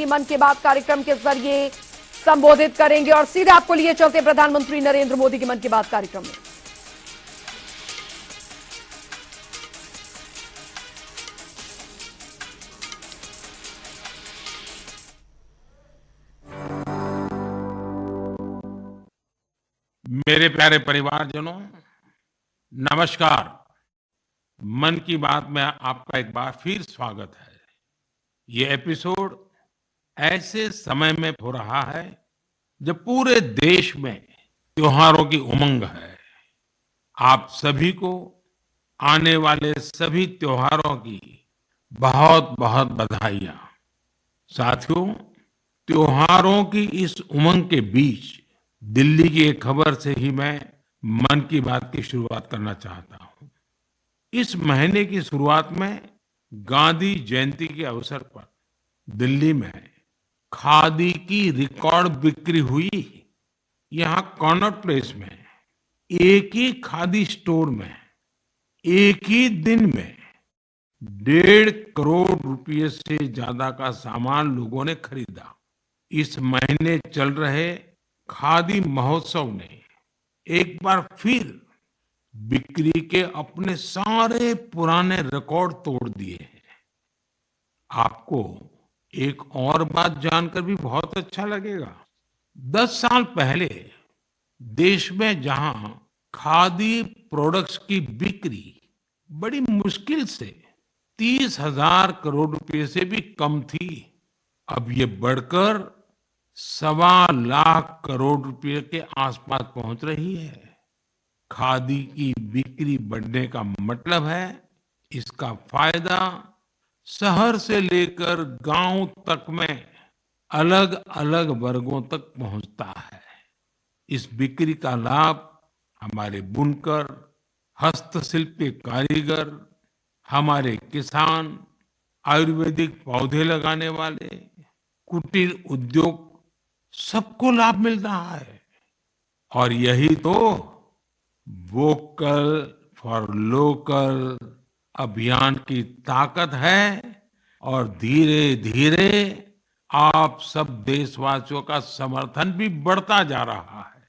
मन की बात कार्यक्रम के जरिए संबोधित करेंगे और सीधे आपको लिए चलते प्रधानमंत्री नरेंद्र मोदी की मन की बात कार्यक्रम में। मेरे प्यारे परिवारजनों, नमस्कार। मन की बात में आपका एक बार फिर स्वागत है। ये एपिसोड ऐसे समय में हो रहा है जब पूरे देश में त्योहारों की उमंग है। आप सभी को आने वाले सभी त्योहारों की बहुत बहुत बधाइयां। साथियों, त्योहारों की इस उमंग के बीच दिल्ली की एक खबर से ही मैं मन की बात की शुरुआत करना चाहता हूं। इस महीने की शुरुआत में गांधी जयंती के अवसर पर दिल्ली में खादी की रिकॉर्ड बिक्री हुई। यहाँ कॉनॉट प्लेस में एक ही खादी स्टोर में एक ही दिन में 1.5 करोड़ रुपए से ज्यादा का सामान लोगों ने खरीदा। इस महीने चल रहे खादी महोत्सव ने एक बार फिर बिक्री के अपने सारे पुराने रिकॉर्ड तोड़ दिए हैं। आपको एक और बात जानकर भी बहुत अच्छा लगेगा। 10 साल पहले देश में जहां खादी प्रोडक्ट्स की बिक्री बड़ी मुश्किल से 30,000 करोड़ रुपए से भी कम थी, अब ये बढ़कर 1.25 लाख करोड़ रुपए के आसपास पहुंच रही है। खादी की बिक्री बढ़ने का मतलब है इसका फायदा शहर से लेकर गांव तक में अलग अलग वर्गों तक पहुंचता है। इस बिक्री का लाभ हमारे बुनकर, हस्तशिल्प के कारीगर, हमारे किसान, आयुर्वेदिक पौधे लगाने वाले, कुटीर उद्योग सबको लाभ मिल रहा है। और यही तो वोकल फॉर लोकल अभियान की ताकत है और धीरे धीरे आप सब देशवासियों का समर्थन भी बढ़ता जा रहा है।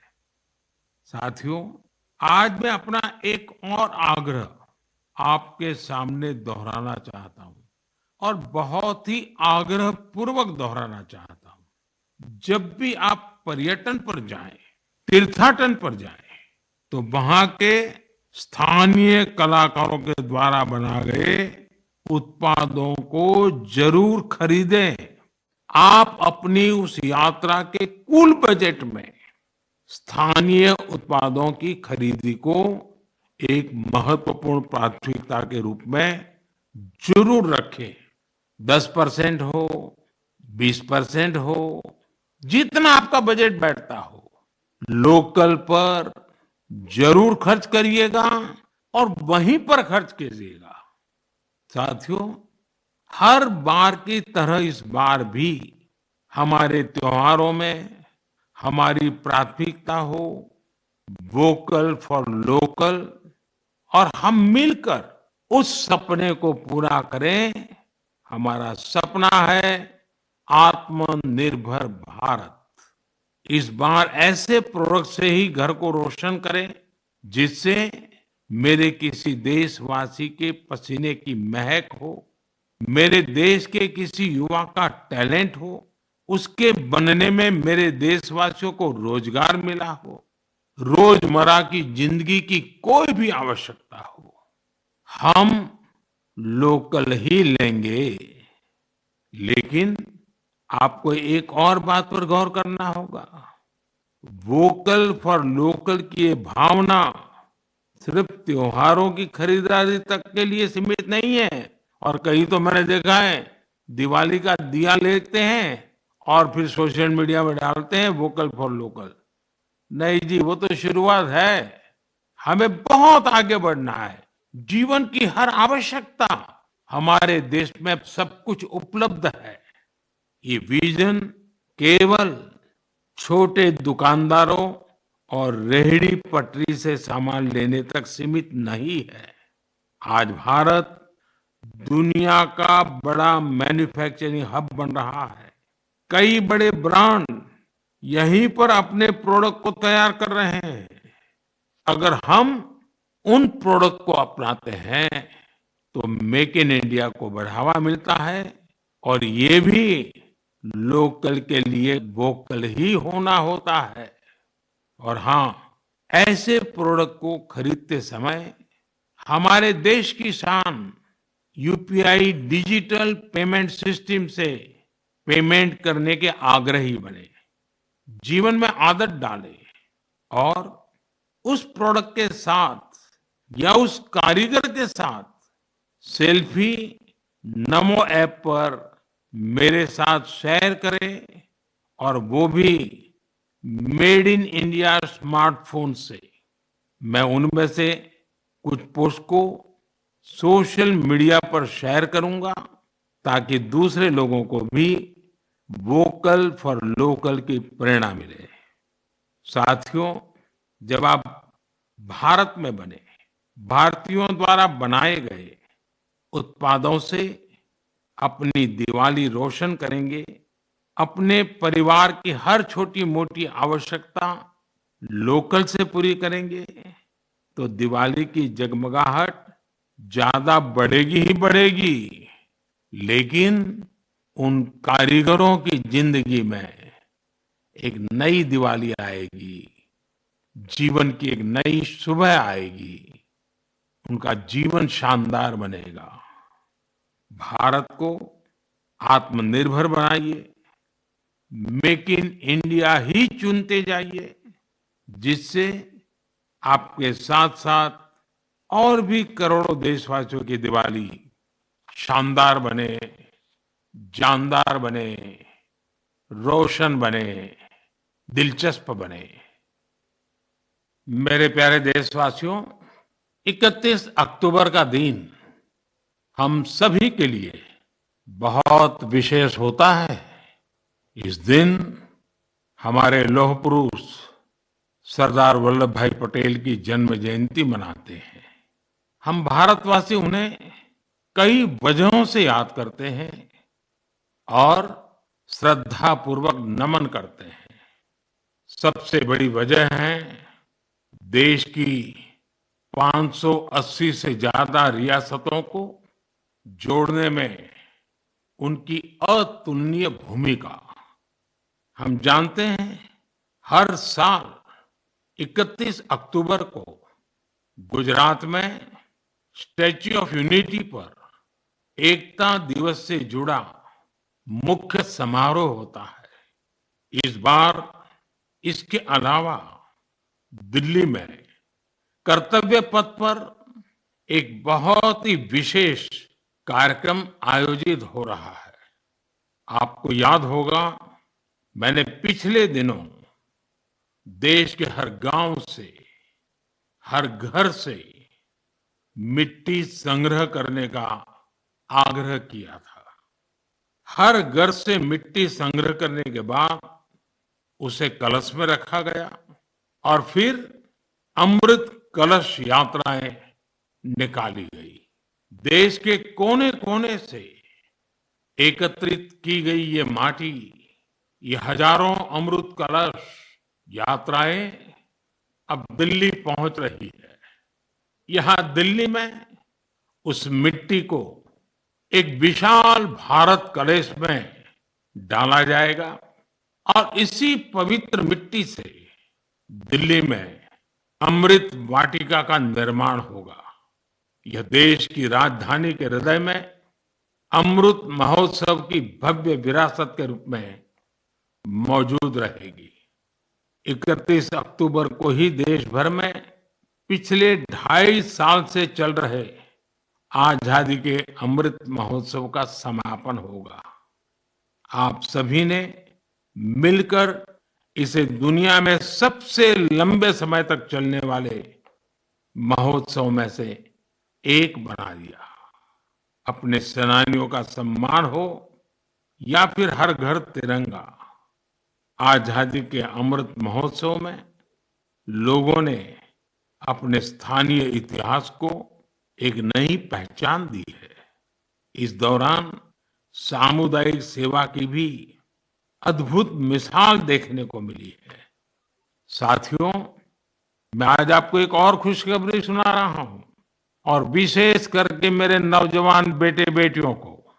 साथियों, आज मैं अपना एक और आग्रह आपके सामने दोहराना चाहता हूं और बहुत ही आग्रह पूर्वक दोहराना चाहता हूं। जब भी आप पर्यटन पर जाएं, तीर्थाटन पर जाएं, तो वहां के स्थानीय कलाकारों के द्वारा बना गए उत्पादों को जरूर खरीदें। आप अपनी उस यात्रा के कुल बजट में स्थानीय उत्पादों की खरीदी को एक महत्वपूर्ण प्राथमिकता के रूप में जरूर रखें। 10% हो, 20% हो, जितना आपका बजट बैठता हो, लोकल पर जरूर खर्च करिएगा और वहीं पर खर्च कीजिएगा। साथियों, हर बार की तरह इस बार भी हमारे त्योहारों में हमारी प्राथमिकता हो वोकल फॉर लोकल और हम मिलकर उस सपने को पूरा करें। हमारा सपना है आत्मनिर्भर भारत। इस बार ऐसे प्रोडक्ट से ही घर को रोशन करें जिससे मेरे किसी देशवासी के पसीने की महक हो, मेरे देश के किसी युवा का टैलेंट हो, उसके बनने में मेरे देशवासियों को रोजगार मिला हो, रोजमर्रा की जिंदगी की कोई भी आवश्यकता हो, हम लोकल ही लेंगे। लेकिन आपको एक और बात पर गौर करना होगा। वोकल फॉर लोकल की ये भावना सिर्फ त्योहारों की खरीदारी तक के लिए सीमित नहीं है। और कहीं तो मैंने देखा है दिवाली का दिया लेते हैं और फिर सोशल मीडिया में डालते हैं वोकल फॉर लोकल। नहीं जी, वो तो शुरुआत है। हमें बहुत आगे बढ़ना है। जीवन की हर आवश्यकता हमारे देश में सब कुछ उपलब्ध है। ये विजन केवल छोटे दुकानदारों और रेहड़ी पटरी से सामान लेने तक सीमित नहीं है। आज भारत दुनिया का बड़ा मैन्युफैक्चरिंग हब बन रहा है। कई बड़े ब्रांड यहीं पर अपने प्रोडक्ट को तैयार कर रहे हैं। अगर हम उन प्रोडक्ट को अपनाते हैं तो मेक इन इंडिया को बढ़ावा मिलता है और ये भी लोकल के लिए वोकल ही होना होता है। और हाँ, ऐसे प्रोडक्ट को खरीदते समय हमारे देश की शान यूपीआई डिजिटल पेमेंट सिस्टम से पेमेंट करने के आग्रही बने, जीवन में आदत डालें और उस प्रोडक्ट के साथ या उस कारीगर के साथ सेल्फी नमो ऐप पर मेरे साथ शेयर करें और वो भी मेड इन इंडिया स्मार्टफोन से। मैं उनमें से कुछ पोस्ट को सोशल मीडिया पर शेयर करूंगा ताकि दूसरे लोगों को भी वोकल फॉर लोकल की प्रेरणा मिले। साथियों, जब आप भारत में बने भारतीयों द्वारा बनाए गए उत्पादों से अपनी दिवाली रोशन करेंगे, अपने परिवार की हर छोटी मोटी आवश्यकता लोकल से पूरी करेंगे, तो दिवाली की जगमगाहट ज्यादा बढ़ेगी ही बढ़ेगी, लेकिन उन कारीगरों की जिंदगी में एक नई दिवाली आएगी, जीवन की एक नई सुबह आएगी, उनका जीवन शानदार बनेगा। भारत को आत्मनिर्भर बनाइए, मेक इन इंडिया ही चुनते जाइए, जिससे आपके साथ साथ और भी करोड़ों देशवासियों की दिवाली शानदार बने, जानदार बने, रोशन बने, दिलचस्प बने। मेरे प्यारे देशवासियों, 31 अक्टूबर का दिन हम सभी के लिए बहुत विशेष होता है। इस दिन हमारे लौह पुरुष सरदार वल्लभ भाई पटेल की जन्म जयंती मनाते हैं। हम भारतवासी उन्हें कई वजहों से याद करते हैं और श्रद्धा पूर्वक नमन करते हैं। सबसे बड़ी वजह है देश की 580 से ज्यादा रियासतों को जोड़ने में उनकी अतुलनीय भूमिका। हम जानते हैं हर साल 31 अक्टूबर को गुजरात में स्टैच्यू ऑफ यूनिटी पर एकता दिवस से जुड़ा मुख्य समारोह होता है। इस बार इसके अलावा दिल्ली में कर्तव्य पथ पर एक बहुत ही विशेष कार्यक्रम आयोजित हो रहा है। आपको याद होगा, मैंने पिछले दिनों देश के हर गांव से, हर घर से मिट्टी संग्रह करने का आग्रह किया था। हर घर से मिट्टी संग्रह करने के बाद उसे कलश में रखा गया और फिर अमृत कलश यात्राएं निकाली गई। देश के कोने कोने से एकत्रित की गई ये माटी, ये हजारों अमृत कलश यात्राएं अब दिल्ली पहुंच रही है। यहां दिल्ली में उस मिट्टी को एक विशाल भारत कलश में डाला जाएगा और इसी पवित्र मिट्टी से दिल्ली में अमृत वाटिका का निर्माण होगा। यह देश की राजधानी के हृदय में अमृत महोत्सव की भव्य विरासत के रूप में मौजूद रहेगी। 31 अक्टूबर को ही देश भर में पिछले 2.5 साल से चल रहे आजादी के अमृत महोत्सव का समापन होगा। आप सभी ने मिलकर इसे दुनिया में सबसे लंबे समय तक चलने वाले महोत्सव में से एक बना दिया। अपने सेनानियों का सम्मान हो या फिर हर घर तिरंगा, आजादी के अमृत महोत्सव में लोगों ने अपने स्थानीय इतिहास को एक नई पहचान दी है। इस दौरान सामुदायिक सेवा की भी अद्भुत मिसाल देखने को मिली है। साथियों, मैं आज आपको एक और खुशखबरी सुना रहा हूं, और विशेष करके मेरे नौजवान बेटे बेटियों को,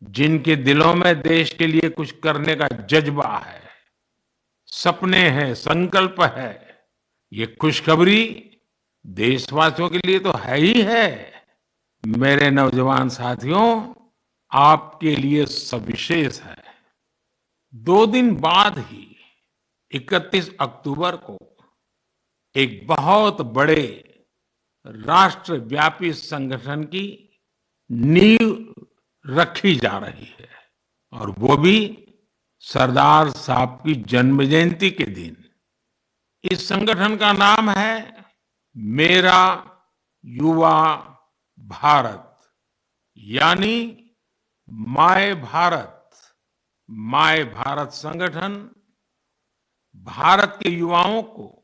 जिनके दिलों में देश के लिए कुछ करने का जज्बा है, सपने हैं, संकल्प है। ये खुशखबरी देशवासियों के लिए तो है ही है। मेरे नौजवान साथियों, आपके लिए सविशेष है। 2 दिन बाद ही 31 अक्टूबर को एक बहुत बड़े राष्ट्रव्यापी संगठन की नींव रखी जा रही है, और वो भी सरदार साहब की जन्म जयंती के दिन। इस संगठन का नाम है मेरा युवा भारत, यानी माय भारत। माय भारत संगठन भारत के युवाओं को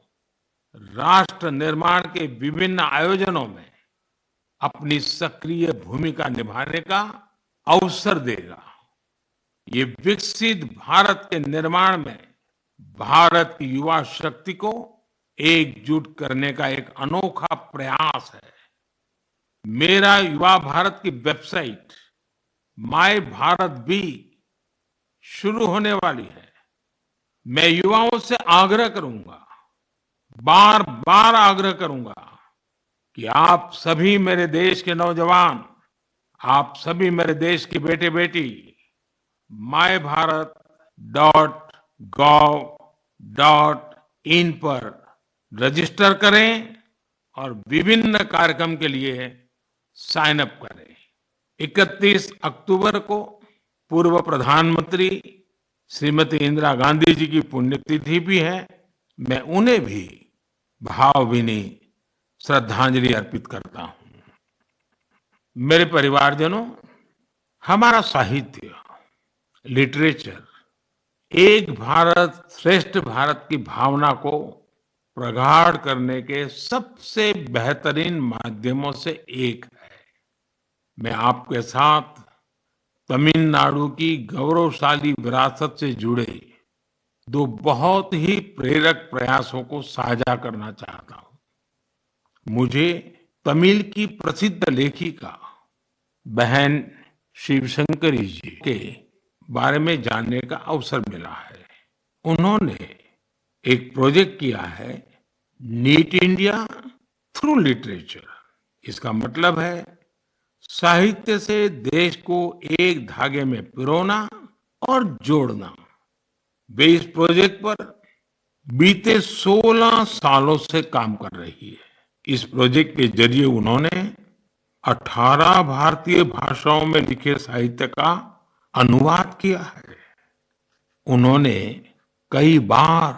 राष्ट्र निर्माण के विभिन्न आयोजनों में अपनी सक्रिय भूमिका निभाने का अवसर देगा। ये विकसित भारत के निर्माण में भारत की युवा शक्ति को एकजुट करने का एक अनोखा प्रयास है। मेरा युवा भारत की वेबसाइट माय भारत भी शुरू होने वाली है। मैं युवाओं से आग्रह करूंगा, बार बार आग्रह करूंगा कि आप सभी मेरे देश के नौजवान, आप सभी मेरे देश के बेटे बेटी MyBharat.gov.in पर रजिस्टर करें और विभिन्न कार्यक्रम के लिए साइन अप करें। 31 अक्टूबर को पूर्व प्रधानमंत्री श्रीमती इंदिरा गांधी जी की पुण्यतिथि भी है। मैं उन्हें भी भावभीनी श्रद्धांजलि अर्पित करता हूं। मेरे परिवारजनों, हमारा साहित्य, लिटरेचर एक भारत श्रेष्ठ भारत की भावना को प्रगाढ़ करने के सबसे बेहतरीन माध्यमों से एक है। मैं आपके साथ तमिलनाडु की गौरवशाली विरासत से जुड़े 2 बहुत ही प्रेरक प्रयासों को साझा करना चाहता हूं। मुझे तमिल की प्रसिद्ध लेखिका बहन शिवशंकरी जी के बारे में जानने का अवसर मिला है। उन्होंने एक प्रोजेक्ट किया है, नीट इंडिया थ्रू लिटरेचर। इसका मतलब है साहित्य से देश को एक धागे में पिरोना और जोड़ना। वे इस प्रोजेक्ट पर बीते 16 सालों से काम कर रही है। इस प्रोजेक्ट के जरिए उन्होंने 18 भारतीय भाषाओं में लिखे साहित्य का अनुवाद किया है। उन्होंने कई बार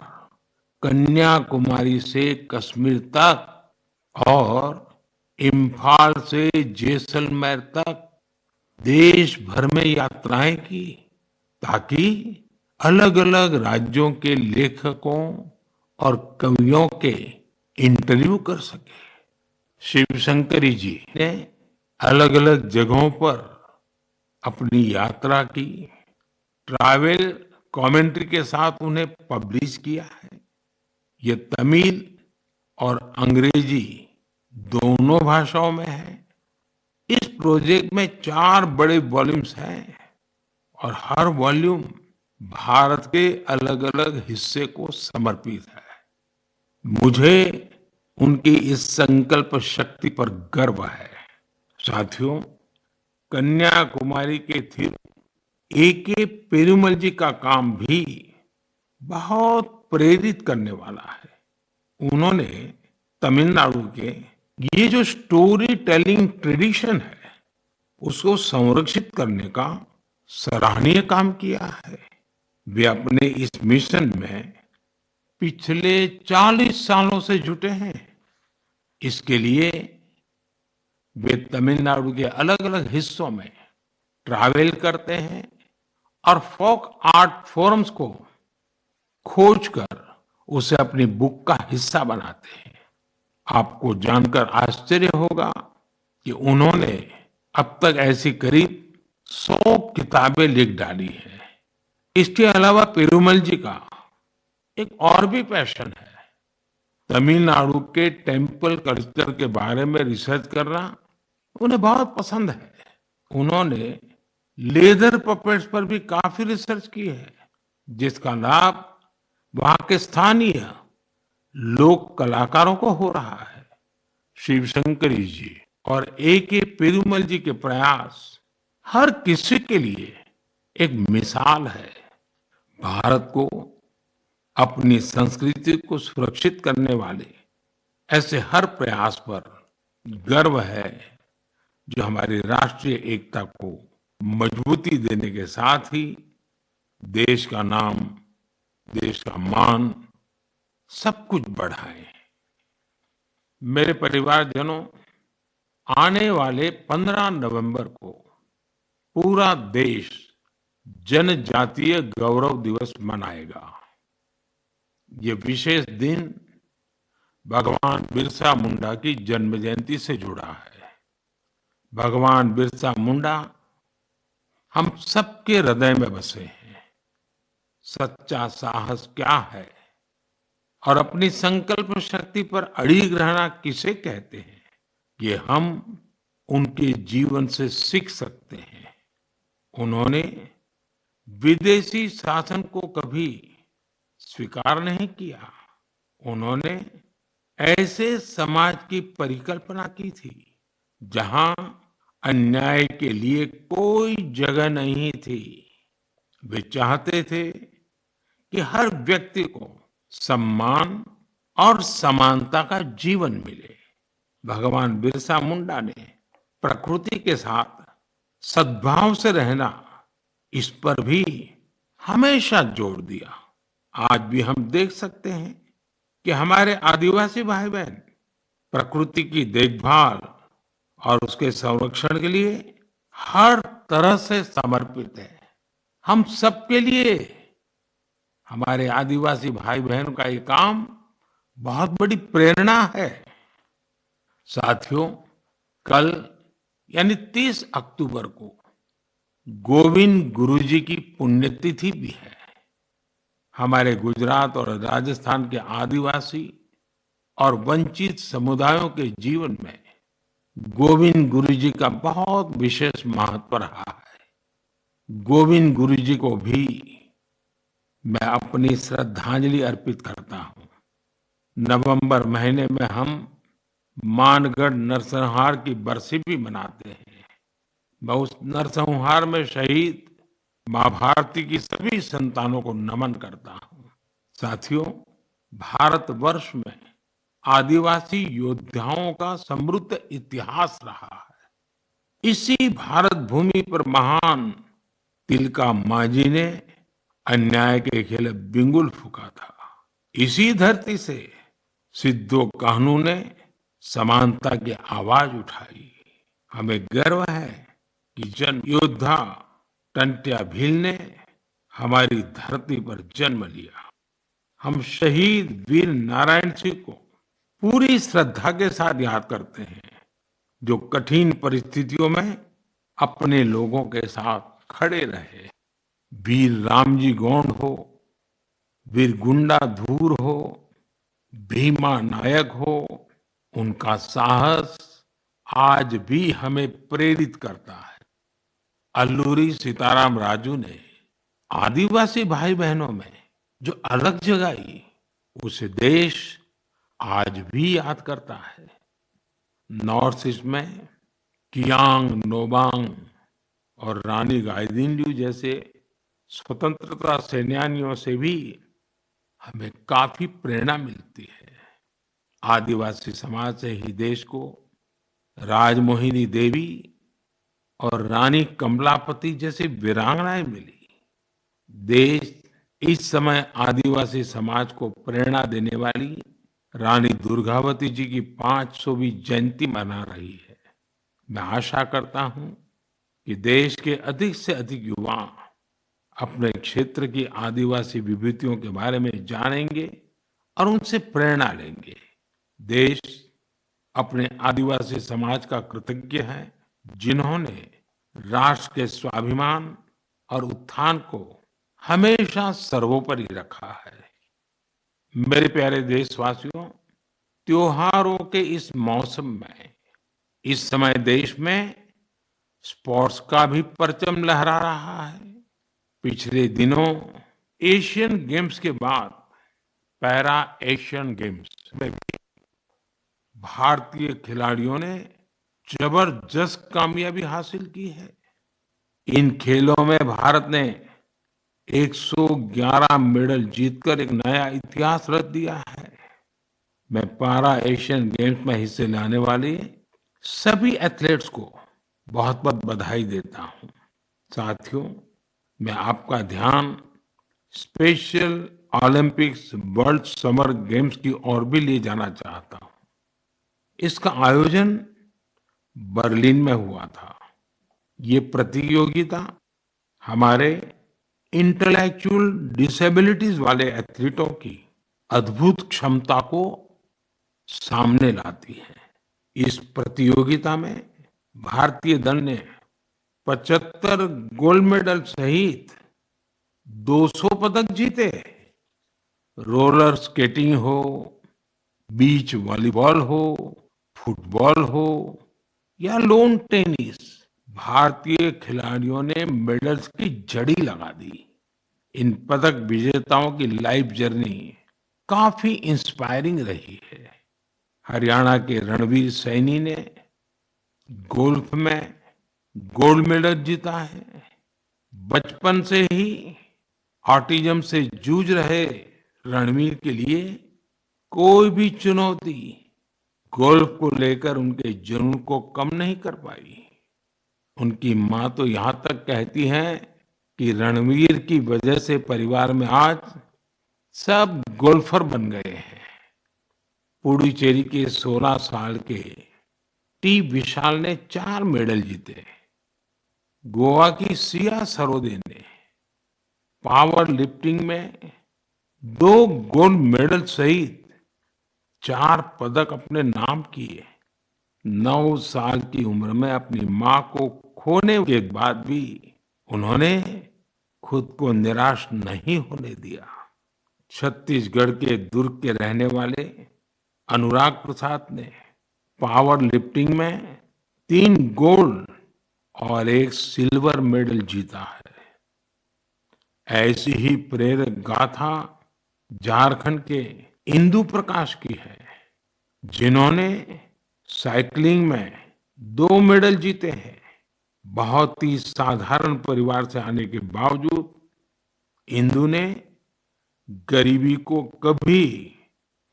कन्याकुमारी से कश्मीर तक और इम्फाल से जैसलमेर तक देश भर में यात्राएं की, ताकि अलग अलग राज्यों के लेखकों और कवियों के इंटरव्यू कर सके। शिवशंकरी जी ने अलग अलग जगहों पर अपनी यात्रा की, ट्रैवल कमेंट्री के साथ उन्हें पब्लिश किया है। ये तमिल और अंग्रेजी दोनों भाषाओं में है। इस प्रोजेक्ट में 4 बड़े वॉल्यूम्स हैं और हर वॉल्यूम भारत के अलग अलग हिस्से को समर्पित है। मुझे उनकी इस संकल्प शक्ति पर गर्व है। साथियों, कन्याकुमारी के थिरु A.K. पेरुमल जी का काम भी बहुत प्रेरित करने वाला है। उन्होंने तमिलनाडु के ये जो स्टोरी टेलिंग ट्रेडिशन है, उसको संरक्षित करने का सराहनीय काम किया है। वे अपने इस मिशन में पिछले 40 सालों से जुटे हैं। इसके लिए वे तमिलनाडु के अलग अलग हिस्सों में ट्रैवल करते हैं और फोक आर्ट फोरम्स को खोजकर उसे अपनी बुक का हिस्सा बनाते हैं। आपको जानकर आश्चर्य होगा कि उन्होंने अब तक ऐसी करीब 100 किताबें लिख डाली हैं। इसके अलावा पेरूमल जी का एक और भी पैशन है। तमिलनाडु के टेम्पल कल्चर के बारे में रिसर्च करना उन्हें बहुत पसंद है। उन्होंने लेदर पपेट्स पर भी काफी रिसर्च की है, जिसका लाभ वहां के स्थानीय लोक कलाकारों को हो रहा है। शिव शंकरी जी और ए के पेरूमल जी के प्रयास हर किसी के लिए एक मिसाल है। भारत को अपनी संस्कृति को सुरक्षित करने वाले ऐसे हर प्रयास पर गर्व है, जो हमारी राष्ट्रीय एकता को मजबूती देने के साथ ही देश का नाम, देश का मान सब कुछ बढ़ाए। मेरे परिवारजनों, आने वाले 15 नवंबर को पूरा देश जनजातीय गौरव दिवस मनाएगा। ये विशेष दिन भगवान बिरसा मुंडा की जन्म जयंती से जुड़ा है। भगवान बिरसा मुंडा हम सबके हृदय में बसे हैं। सच्चा साहस क्या है और अपनी संकल्प शक्ति पर अड़िग रहना किसे कहते हैं, ये हम उनके जीवन से सीख सकते हैं। उन्होंने विदेशी शासन को कभी स्वीकार नहीं किया। उन्होंने ऐसे समाज की परिकल्पना की थी जहां अन्याय के लिए कोई जगह नहीं थी। वे चाहते थे कि हर व्यक्ति को सम्मान और समानता का जीवन मिले। भगवान बिरसा मुंडा ने प्रकृति के साथ सद्भाव से रहना, इस पर भी हमेशा जोर दिया। आज भी हम देख सकते हैं कि हमारे आदिवासी भाई बहन प्रकृति की देखभाल और उसके संरक्षण के लिए हर तरह से समर्पित है। हम सबके लिए हमारे आदिवासी भाई बहनों का ये काम बहुत बड़ी प्रेरणा है। साथियों, कल यानी 30 अक्टूबर को गोविंद गुरु जी की पुण्यतिथि भी है। हमारे गुजरात और राजस्थान के आदिवासी और वंचित समुदायों के जीवन में गोविंद गुरु जी का बहुत विशेष महत्व रहा है। गोविंद गुरु जी को भी मैं अपनी श्रद्धांजलि अर्पित करता हूँ। नवंबर महीने में हम मानगढ़ नरसंहार की बरसी भी मनाते हैं। मैं उस नरसंहार में शहीद माँ भारती की सभी संतानों को नमन करता हूँ। साथियों, भारतवर्ष में आदिवासी योद्धाओं का समृद्ध इतिहास रहा है। इसी भारत भूमि पर महान तिलका मांझी ने अन्याय के खिलाफ बिंगुल फूंका था। इसी धरती से सिद्धो कान्हू ने समानता की आवाज उठाई। हमें गर्व है कि जन योद्धा टंट्या भील ने हमारी धरती पर जन्म लिया। हम शहीद वीर नारायण सिंह को पूरी श्रद्धा के साथ याद करते हैं, जो कठिन परिस्थितियों में अपने लोगों के साथ खड़े रहे। वीर रामजी गोंड हो, वीर गुंडा धूर हो, भीमा नायक हो, उनका साहस आज भी हमें प्रेरित करता है। अल्लूरी सीताराम राजू ने आदिवासी भाई बहनों में जो अलग जगाई, उसे देश आज भी याद करता है। नॉर्थ ईस्ट में कियांग नोबांग और रानी गाइदिन्ल्यू जैसे स्वतंत्रता सेनानियों से भी हमें काफी प्रेरणा मिलती है। आदिवासी समाज से ही देश को राजमोहिनी देवी और रानी कमलापति जैसी वीरांगनाएं मिली। देश इस समय आदिवासी समाज को प्रेरणा देने वाली रानी दुर्गावती जी की 500वीं जयंती मना रही है। मैं आशा करता हूं कि देश के अधिक से अधिक युवा अपने क्षेत्र की आदिवासी विभूतियों के बारे में जानेंगे और उनसे प्रेरणा लेंगे। देश अपने आदिवासी समाज का कृतज्ञ है, जिन्होंने राष्ट्र के स्वाभिमान और उत्थान को हमेशा सर्वोपरि रखा है। मेरे प्यारे देशवासियों, त्योहारों के इस मौसम में इस समय देश में स्पोर्ट्स का भी परचम लहरा रहा है। पिछले दिनों एशियन गेम्स के बाद पैरा एशियन गेम्स में भी भारतीय खिलाड़ियों ने जबरदस्त कामयाबी हासिल की है। इन खेलों में भारत ने 111 मेडल जीतकर एक नया इतिहास रच दिया है। मैं पैरा एशियन गेम्स में हिस्से लेने वाले सभी एथलीट्स को बहुत बहुत बधाई देता हूं। साथियों, मैं आपका ध्यान special Olympics world summer games की ओर भी ले जाना चाहता हूं। इसका आयोजन बर्लिन में हुआ था। ये प्रतियोगिता हमारे इंटेलेक्चुअल डिसेबिलिटीज वाले एथलीटों की अद्भुत क्षमता को सामने लाती है। इस प्रतियोगिता में भारतीय दल ने 75 गोल्ड मेडल सहित 200 पदक जीते। रोलर स्केटिंग हो, बीच वॉलीबॉल हो, फुटबॉल हो या लॉन टेनिस, भारतीय खिलाड़ियों ने मेडल्स की झड़ी लगा दी। इन पदक विजेताओं की लाइफ जर्नी काफी इंस्पायरिंग रही है। हरियाणा के रणवीर सैनी ने गोल्फ में गोल्ड मेडल जीता है। बचपन से ही ऑटिज्म से जूझ रहे रणवीर के लिए कोई भी चुनौती गोल्फ को लेकर उनके जुनून को कम नहीं कर पाई। उनकी मां तो यहां तक कहती हैं कि रणवीर की वजह से परिवार में आज सब गोल्फर बन गए हैं। पुडुचेरी के 16 साल के टी विशाल ने 4 मेडल जीते। गोवा की सिया सरोदे ने पावर लिफ्टिंग में 2 गोल्ड मेडल सहित 4 पदक अपने नाम किए। 9 साल की उम्र में अपनी मां को खोने के बाद भी उन्होंने खुद को निराश नहीं होने दिया। छत्तीसगढ़ के दुर्ग के रहने वाले अनुराग प्रसाद ने पावर लिफ्टिंग में 3 गोल्ड और 1 सिल्वर मेडल जीता है। ऐसी ही प्रेरक गाथा झारखंड के इंदु प्रकाश की है, जिन्होंने साइकिलिंग में 2 मेडल जीते हैं। बहुत ही साधारण परिवार से आने के बावजूद इंदु ने गरीबी को कभी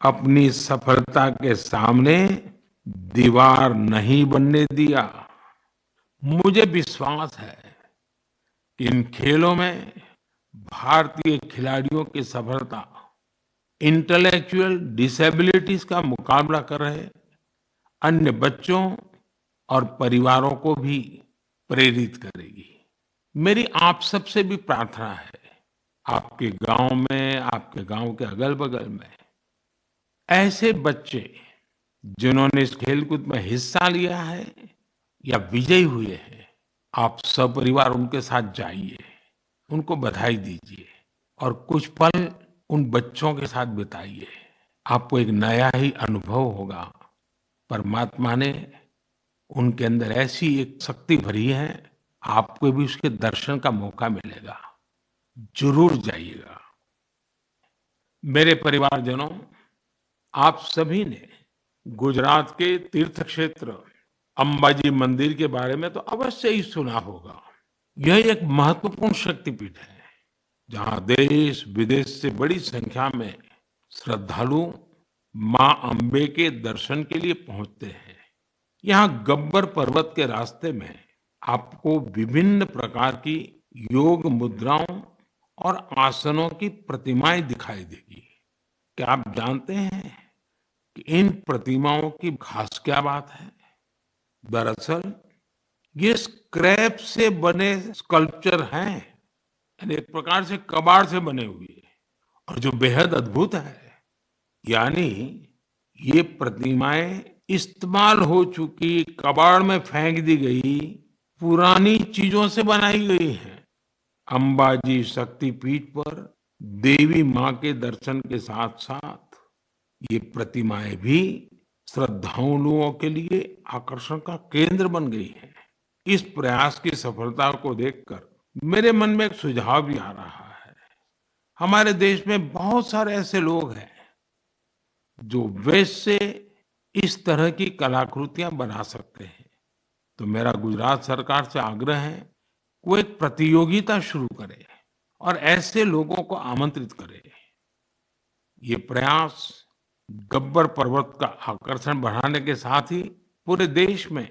अपनी सफलता के सामने दीवार नहीं बनने दिया। मुझे विश्वास है कि इन खेलों में भारतीय खिलाड़ियों की सफलता इंटेलेक्चुअल डिसेबिलिटीज का मुकाबला कर रहे अन्य बच्चों और परिवारों को भी प्रेरित करेगी। मेरी आप सबसे भी प्रार्थना है, आपके गांव में, आपके गांव के अगल बगल में ऐसे बच्चे जिन्होंने इस खेलकूद में हिस्सा लिया है या विजयी हुए हैं, आप सपरिवार उनके साथ जाइए, उनको बधाई दीजिए और कुछ पल उन बच्चों के साथ बिताइए। आपको एक नया ही अनुभव होगा। परमात्मा ने उनके अंदर ऐसी एक शक्ति भरी है, आपको भी उसके दर्शन का मौका मिलेगा। जरूर जाइएगा। मेरे परिवारजनों, आप सभी ने गुजरात के तीर्थ क्षेत्र अंबाजी मंदिर के बारे में तो अवश्य ही सुना होगा। यह एक महत्वपूर्ण शक्तिपीठ है, जहां देश विदेश से बड़ी संख्या में श्रद्धालु मां अंबे के दर्शन के लिए पहुंचते हैं। यहाँ गब्बर पर्वत के रास्ते में आपको विभिन्न प्रकार की योग मुद्राओं और आसनों की प्रतिमाएं दिखाई देगी। क्या आप जानते हैं कि इन प्रतिमाओं की खास क्या बात है? दरअसल ये स्क्रैप से बने स्कल्पचर हैं, यानी एक प्रकार से कबाड़ से बने हुए, और जो बेहद अद्भुत है, यानी ये प्रतिमाएं इस्तेमाल हो चुकी, कबाड़ में फेंक दी गई पुरानी चीजों से बनाई गई हैं। अंबाजी शक्तिपीठ पर देवी मां के दर्शन के साथ साथ ये प्रतिमाएं भी श्रद्धालुओं के लिए आकर्षण का केंद्र बन गई है। इस प्रयास की सफलता को देखकर मेरे मन में एक सुझाव भी आ रहा है। हमारे देश में बहुत सारे ऐसे लोग हैं जो वेस्ट से इस तरह की कलाकृतियां बना सकते हैं। तो मेरा गुजरात सरकार से आग्रह है, वो एक प्रतियोगिता शुरू करे और ऐसे लोगों को आमंत्रित करे। ये प्रयास गब्बर पर्वत का आकर्षण बढ़ाने के साथ ही पूरे देश में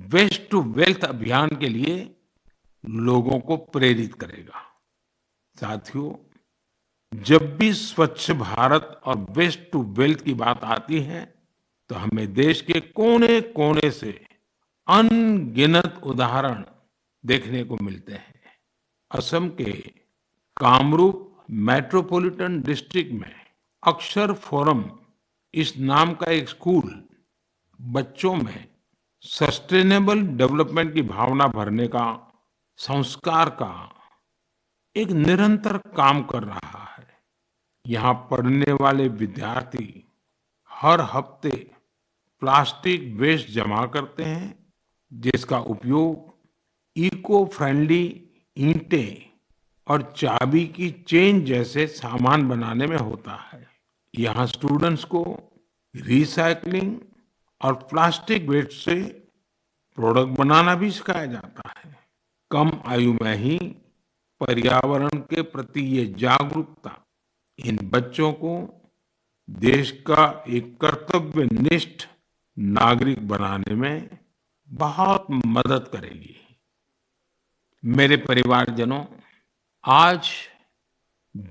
वेस्ट टू वेल्थ अभियान के लिए लोगों को प्रेरित करेगा। साथियों, जब भी स्वच्छ भारत और वेस्ट टू वेल्थ की बात आती है तो हमें देश के कोने कोने से अनगिनत उदाहरण देखने को मिलते हैं। असम के कामरूप मेट्रोपॉलिटन डिस्ट्रिक्ट में अक्षर फोरम इस नाम का एक स्कूल बच्चों में सस्टेनेबल डेवलपमेंट की भावना भरने का, संस्कार का एक निरंतर काम कर रहा है। यहाँ पढ़ने वाले विद्यार्थी हर हफ्ते प्लास्टिक वेस्ट जमा करते हैं, जिसका उपयोग इको फ्रेंडली ईंटें और चाबी की चेन जैसे सामान बनाने में होता है। यहाँ स्टूडेंट्स को रिसाइकलिंग और प्लास्टिक वेस्ट से प्रोडक्ट बनाना भी सिखाया जाता है। कम आयु में ही पर्यावरण के प्रति ये जागरूकता इन बच्चों को देश का एक कर्तव्यनिष्ठ नागरिक बनाने में बहुत मदद करेगी। मेरे परिवारजनों, आज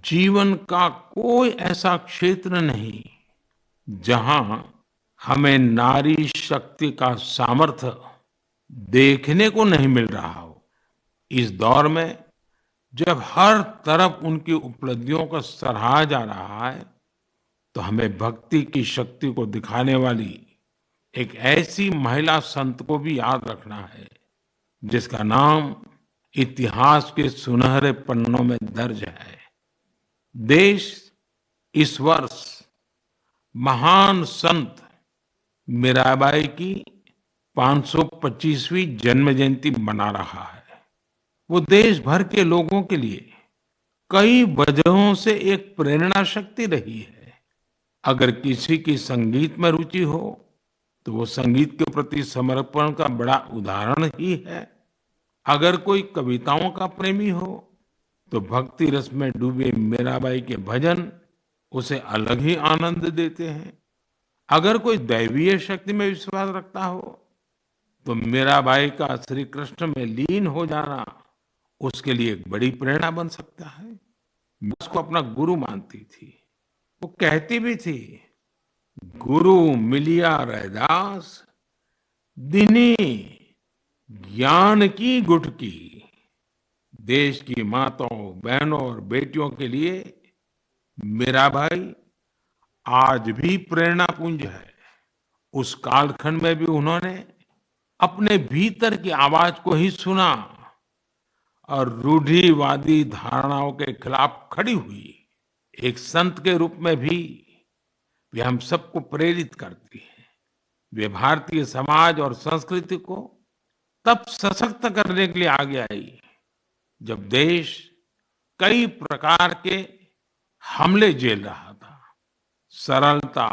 जीवन का कोई ऐसा क्षेत्र नहीं जहां हमें नारी शक्ति का सामर्थ्य देखने को नहीं मिल रहा हो। इस दौर में जब हर तरफ उनकी उपलब्धियों को सराहा जा रहा है, तो हमें भक्ति की शक्ति को दिखाने वाली एक ऐसी महिला संत को भी याद रखना है, जिसका नाम इतिहास के सुनहरे पन्नों में दर्ज है। देश इस वर्ष महान संत मीराबाई की 525वीं जन्म जयंती मना रहा है। वो देश भर के लोगों के लिए कई वजहों से एक प्रेरणा शक्ति रही है। अगर किसी की संगीत में रुचि हो तो वो संगीत के प्रति समर्पण का बड़ा उदाहरण ही है। अगर कोई कविताओं का प्रेमी हो तो भक्ति रस में डूबे मीराबाई के भजन उसे अलग ही आनंद देते हैं। अगर कोई दैवीय शक्ति में विश्वास रखता हो तो मीराबाई का श्री कृष्ण में लीन हो जाना उसके लिए एक बड़ी प्रेरणा बन सकता है। मैं उसको अपना गुरु मानती थी। वो कहती भी थी, गुरु मिलिया रैदास दिनी ज्ञान की गुटकी। देश की माताओं, बहनों और बेटियों के लिए मीराबाई आज भी प्रेरणा पुंज है। उस कालखंड में भी उन्होंने अपने भीतर की आवाज को ही सुना और रूढ़िवादी धारणाओं के खिलाफ खड़ी हुई। एक संत के रूप में भी वे हम सबको प्रेरित करती है। वे भारतीय समाज और संस्कृति को तब सशक्त करने के लिए आगे आई जब देश कई प्रकार के हमले झेल रहा था। सरलता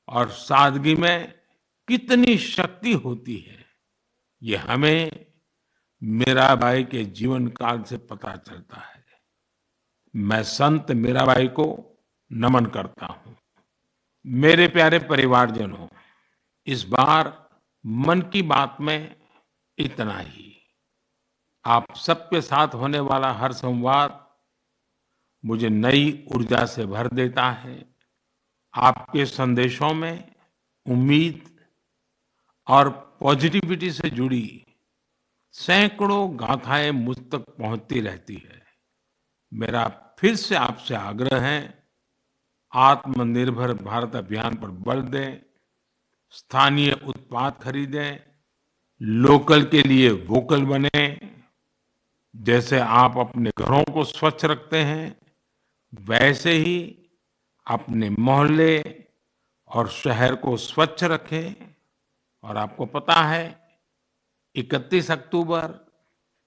और सादगी में कितनी शक्ति होती है, ये हमें मीराबाई के जीवन काल से पता चलता है। मैं संत मीराबाई को नमन करता हूं। मेरे प्यारे परिवारजनों, इस बार मन की बात में इतना ही। आप सबके साथ होने वाला हर संवाद मुझे नई ऊर्जा से भर देता है। आपके संदेशों में उम्मीद और पॉजिटिविटी से जुड़ी सैकड़ों गाथाएं मुझ तक पहुंचती रहती है। मेरा फिर से आपसे आग्रह है, आत्मनिर्भर भारत अभियान पर बल दें, स्थानीय उत्पाद खरीदें, लोकल के लिए वोकल बने, जैसे आप अपने घरों को स्वच्छ रखते हैं, वैसे ही अपने मोहल्ले और शहर को स्वच्छ रखें। और आपको पता है, 31 अक्टूबर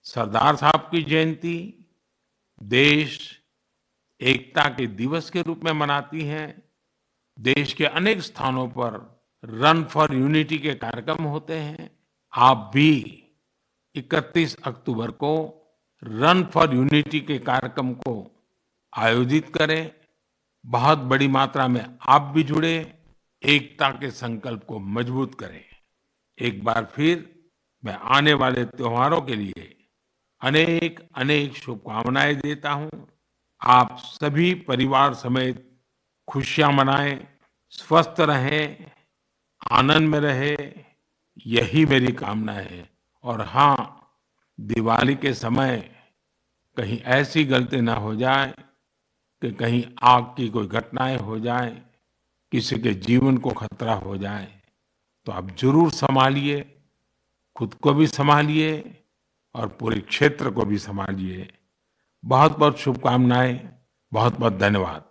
सरदार साहब की जयंती देश एकता के दिवस के रूप में मनाती है। देश के अनेक स्थानों पर रन फॉर यूनिटी के कार्यक्रम होते हैं। आप भी 31 अक्टूबर को रन फॉर यूनिटी के कार्यक्रम को आयोजित करें। बहुत बड़ी मात्रा में आप भी जुड़े, एकता के संकल्प को मजबूत करें। एक बार फिर मैं आने वाले त्योहारों के लिए अनेक अनेक शुभकामनाएं देता हूं। आप सभी परिवार समेत खुशियां मनाएं, स्वस्थ रहें, आनंद में रहे, यही मेरी कामना है। और हाँ, दिवाली के समय कहीं ऐसी गलती ना हो जाए कि कहीं आग की कोई घटनाएं हो जाए, किसी के जीवन को खतरा हो जाए, तो आप जरूर संभालिए, खुद को भी संभालिए और पूरे क्षेत्र को भी संभालिए। बहुत बहुत शुभकामनाएं, बहुत बहुत धन्यवाद।